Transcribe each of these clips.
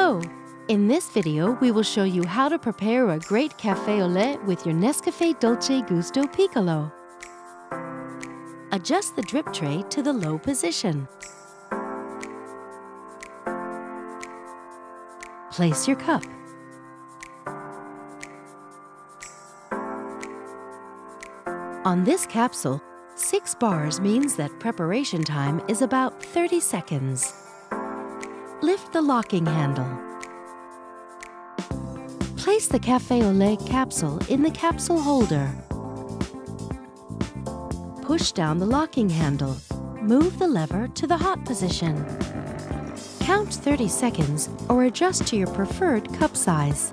Hello! In this video, we will show you how to prepare a great café au lait with your NESCAFÉ Dolce Gusto Piccolo. Adjust the drip tray to the low position. Place your cup. On this capsule, 6 bars means that preparation time is about 30 seconds. Lift the locking handle. Place the café au lait capsule in the capsule holder. Push down the locking handle. Move the lever to the hot position. Count 30 seconds or adjust to your preferred cup size.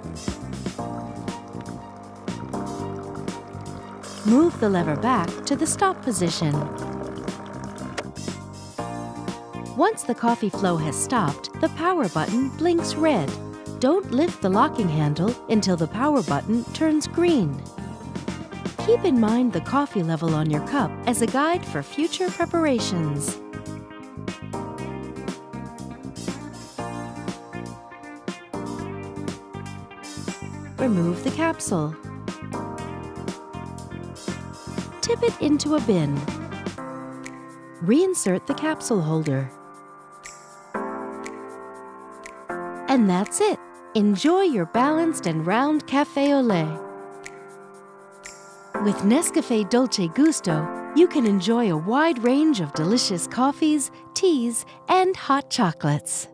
Move the lever back to the stop position. Once the coffee flow has stopped, the power button blinks red. Don't lift the locking handle until the power button turns green. Keep in mind the coffee level on your cup as a guide for future preparations. Remove the capsule. Tip it into a bin. Reinsert the capsule holder. And that's it! Enjoy your balanced and round café au lait. With NESCAFÉ Dolce Gusto, you can enjoy a wide range of delicious coffees, teas, and hot chocolates.